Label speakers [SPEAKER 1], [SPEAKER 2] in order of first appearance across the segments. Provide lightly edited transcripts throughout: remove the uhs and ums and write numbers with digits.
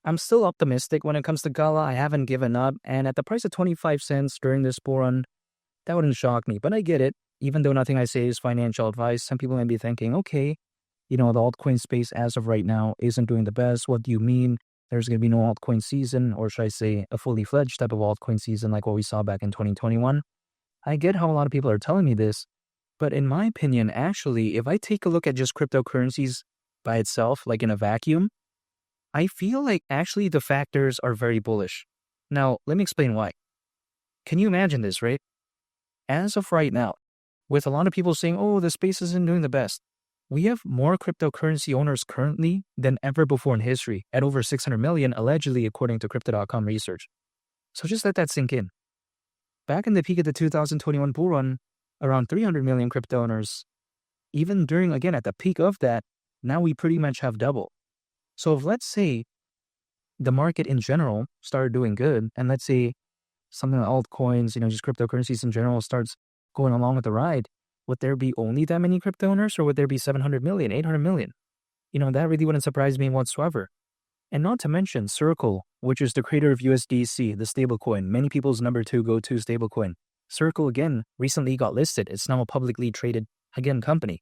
[SPEAKER 1] I'm still optimistic when it comes to GALA. I haven't given up. And at the price of 25 cents during this bull run, that wouldn't shock me. But I get it. Even though nothing I say is financial advice, some people may be thinking, okay, the altcoin space as of right now isn't doing the best. What do you mean? There's going to be no altcoin season, or should I say a fully fledged type of altcoin season like what we saw back in 2021? I get how a lot of people are telling me this, but in my opinion, actually, if I take a look at just cryptocurrencies by itself, like in a vacuum, I feel like actually the factors are very bullish. Now, let me explain why. Can you imagine this, right? As of right now, with a lot of people saying, oh, the space isn't doing the best, we have more cryptocurrency owners currently than ever before in history, at over 600 million, allegedly, according to Crypto.com research. So just let that sink in. Back in the peak of the 2021 bull run, around 300 million crypto owners. Even during, again, at the peak of that, now we pretty much have double. So if let's say the market in general started doing good, and let's say something like altcoins, just cryptocurrencies in general starts going along with the ride, would there be only that many crypto owners, or would there be 700 million, 800 million? That really wouldn't surprise me whatsoever. And not to mention Circle, which is the creator of USDC, the stablecoin, many people's number 2 go-to stablecoin. Circle, again, recently got listed. It's now a publicly traded, again, company.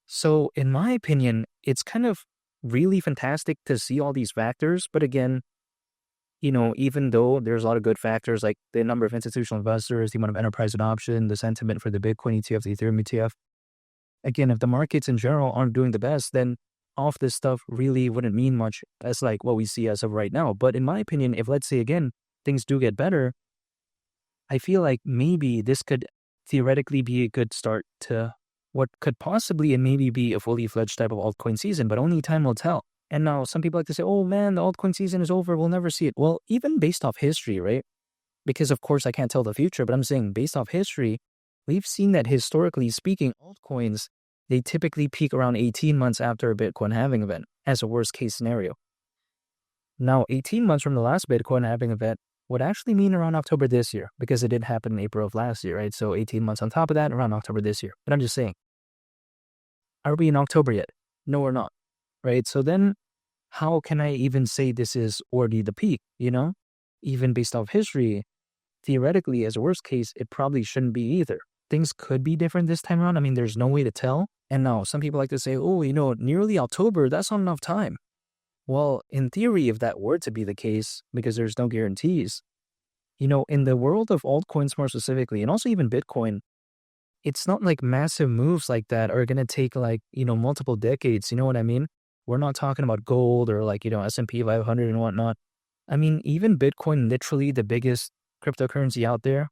[SPEAKER 1] So in my opinion, it's kind of really fantastic to see all these factors. But again, even though there's a lot of good factors like the number of institutional investors, the amount of enterprise adoption, the sentiment for the Bitcoin ETF, the Ethereum ETF, again, if the markets in general aren't doing the best, then all of this stuff really wouldn't mean much as like what we see as of right now. But in my opinion, if let's say, again, things do get better, I feel like maybe this could theoretically be a good start to what could possibly and maybe be a fully fledged type of altcoin season, but only time will tell. And now some people like to say, oh man, the altcoin season is over. We'll never see it. Well, even based off history, right? Because of course I can't tell the future, but I'm saying based off history, we've seen that historically speaking, altcoins, they typically peak around 18 months after a Bitcoin halving event as a worst case scenario. Now, 18 months from the last Bitcoin halving event would actually mean around October this year, because it did happen in April of last year, right? So 18 months on top of that, around October this year. But I'm just saying, are we in October yet? No, we're not, right? So then how can I even say this is already the peak, Even based off history, theoretically, as a worst case, it probably shouldn't be either. Things could be different this time around. I mean, there's no way to tell. And now some people like to say, oh, nearly October, that's not enough time. Well, in theory, if that were to be the case, because there's no guarantees, in the world of altcoins more specifically, and also even Bitcoin, it's not like massive moves like that are going to take multiple decades. You know what I mean? We're not talking about gold or S&P 500 and whatnot. I mean, even Bitcoin, literally the biggest cryptocurrency out there,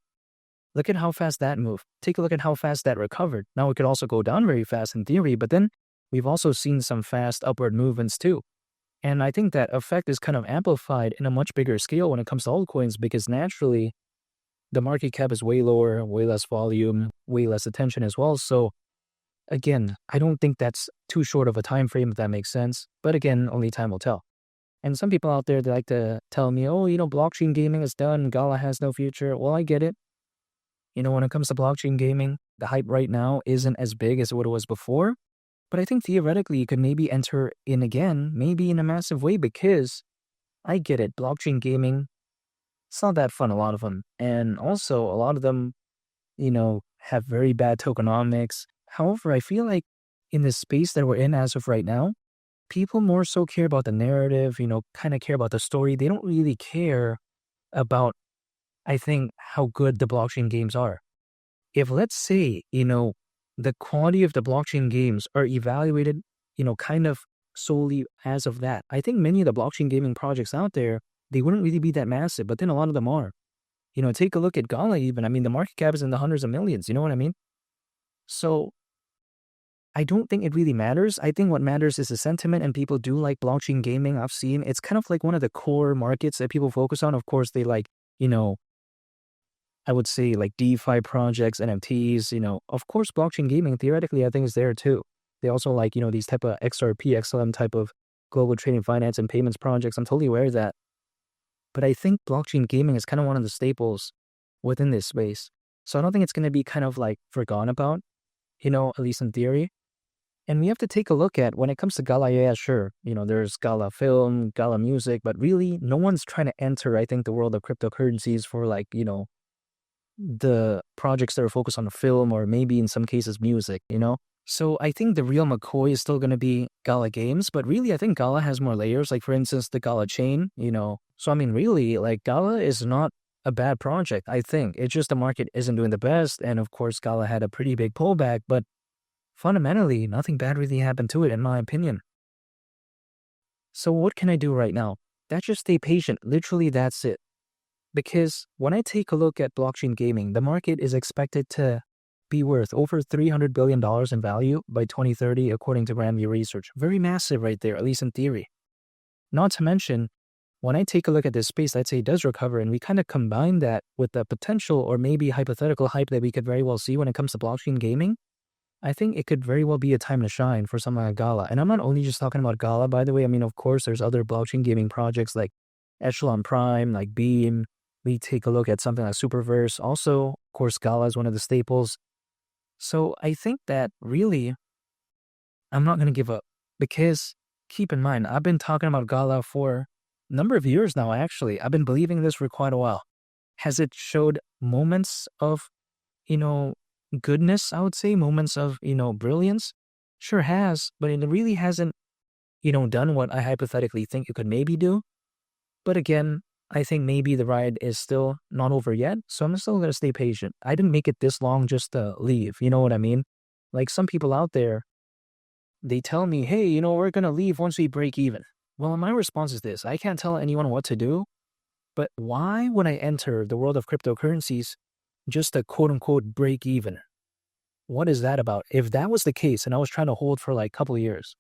[SPEAKER 1] look at how fast that moved. Take a look at how fast that recovered. Now it could also go down very fast in theory, but then we've also seen some fast upward movements too. And I think that effect is kind of amplified in a much bigger scale when it comes to altcoins, because naturally the market cap is way lower, way less volume, way less attention as well. So again, I don't think that's too short of a time frame, if that makes sense. But again, only time will tell. And some people out there, they like to tell me, oh, blockchain gaming is done. GALA has no future. Well, I get it. When it comes to blockchain gaming, the hype right now isn't as big as what it was before. But I think theoretically you could maybe enter in again, maybe in a massive way, because I get it. Blockchain gaming, it's not that fun, a lot of them. And also a lot of them, have very bad tokenomics. However, I feel like in the space that we're in as of right now, people more so care about the narrative, kind of care about the story. They don't really care about, I think, how good the blockchain games are. If let's say, the quality of the blockchain games are evaluated, kind of solely as of that, I think many of the blockchain gaming projects out there, they wouldn't really be that massive, but then a lot of them are. Take a look at GALA even. I mean, the market cap is in the hundreds of millions, you know what I mean? So I don't think it really matters. I think what matters is the sentiment, and people do like blockchain gaming. I've seen it's kind of like one of the core markets that people focus on. Of course, they like, I would say like DeFi projects, NFTs, of course, blockchain gaming theoretically, I think is there too. They also like, these type of XRP, XLM type of global trading finance and payments projects. I'm totally aware of that. But I think blockchain gaming is kind of one of the staples within this space. So I don't think it's going to be kind of like forgotten about, at least in theory. And we have to take a look at when it comes to GALA, yeah, sure. There's GALA film, GALA music, but really no one's trying to enter, I think, the world of cryptocurrencies for like, the projects that are focused on film or maybe in some cases music. So I think the real McCoy is still going to be GALA Games, but really I think GALA has more layers, like for instance, the GALA chain. So I mean, really, like GALA is not a bad project, I think. It's just the market isn't doing the best. And of course, GALA had a pretty big pullback, but fundamentally, nothing bad really happened to it, in my opinion. So what can I do right now? That's just stay patient. Literally, that's it. Because when I take a look at blockchain gaming, the market is expected to be worth over $300 billion in value by 2030, according to Grandview Research. Very massive right there, at least in theory. Not to mention, when I take a look at this space, let's say it does recover, and we kind of combine that with the potential or maybe hypothetical hype that we could very well see when it comes to blockchain gaming, I think it could very well be a time to shine for something like GALA. And I'm not only just talking about GALA, by the way. I mean, of course, there's other blockchain gaming projects like Echelon Prime, like Beam. We take a look at something like Superverse. Also, of course, GALA is one of the staples. So I think that really, I'm not going to give up because keep in mind, I've been talking about GALA for a number of years now, actually. I've been believing this for quite a while. Has it showed moments of, goodness, I would say, moments of, brilliance? Sure has, but it really hasn't, done what I hypothetically think it could maybe do. But again, I think maybe the ride is still not over yet, so I'm still going to stay patient. I didn't make it this long just to leave, you know what I mean? Like some people out there, they tell me, hey, we're going to leave once we break even. Well, my response is this: I can't tell anyone what to do, but why would I enter the world of cryptocurrencies just to quote unquote break even? What is that about? If that was the case and I was trying to hold for like a couple of years,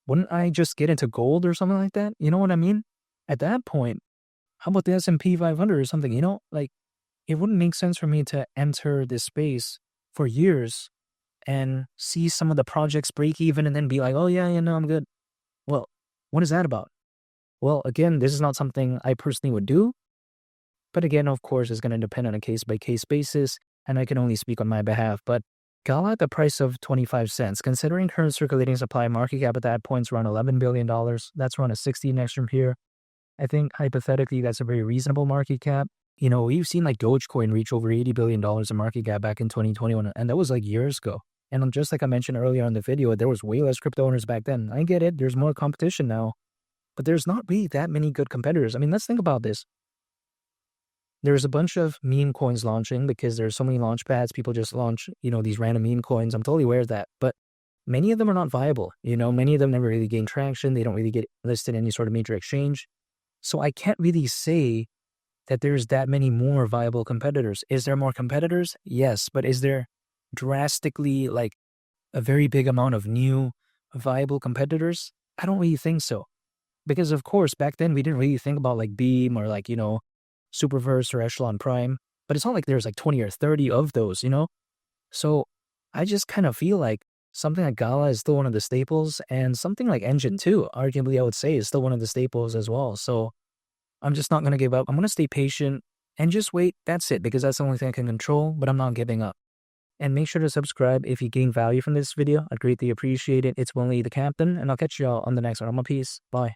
[SPEAKER 1] wouldn't I just get into gold or something like that? You know what I mean? At that point, how about the S&P 500 or something? Like it wouldn't make sense for me to enter this space for years and see some of the projects break even and then be like, oh yeah, I'm good. Well, what is that about? Well, again, this is not something I personally would do. But again, of course, it's going to depend on a case-by-case basis, and I can only speak on my behalf. But GALA at the price of 25 cents, considering current circulating supply market cap at that point is around $11 billion. That's around a 60x from here. I think hypothetically, that's a very reasonable market cap. We've seen like Dogecoin reach over $80 billion in market cap back in 2021, and that was like years ago. And just like I mentioned earlier in the video, there was way less crypto owners back then. I get it. There's more competition now, but there's not really that many good competitors. I mean, let's think about this. There's a bunch of meme coins launching because there's so many launch pads. People just launch, these random meme coins. I'm totally aware of that. But many of them are not viable. Many of them never really gain traction. They don't really get listed in any sort of major exchange. So I can't really say that there's that many more viable competitors. Is there more competitors? Yes. But is there drastically like a very big amount of new viable competitors? I don't really think so. Because of course, back then we didn't really think about like Beam or like, Superverse or Echelon Prime. But it's not like there's like 20 or 30 of those, So I just kind of feel like something like GALA is still one of the staples, and something like Engine 2, arguably I would say, is still one of the staples as well. So I'm just not going to give up. I'm going to stay patient and just wait. That's it, because that's the only thing I can control, but I'm not giving up. And make sure to subscribe if you gain value from this video. I'd greatly appreciate it. It's Willie the Captain, and I'll catch y'all on the next one. Peace. Bye.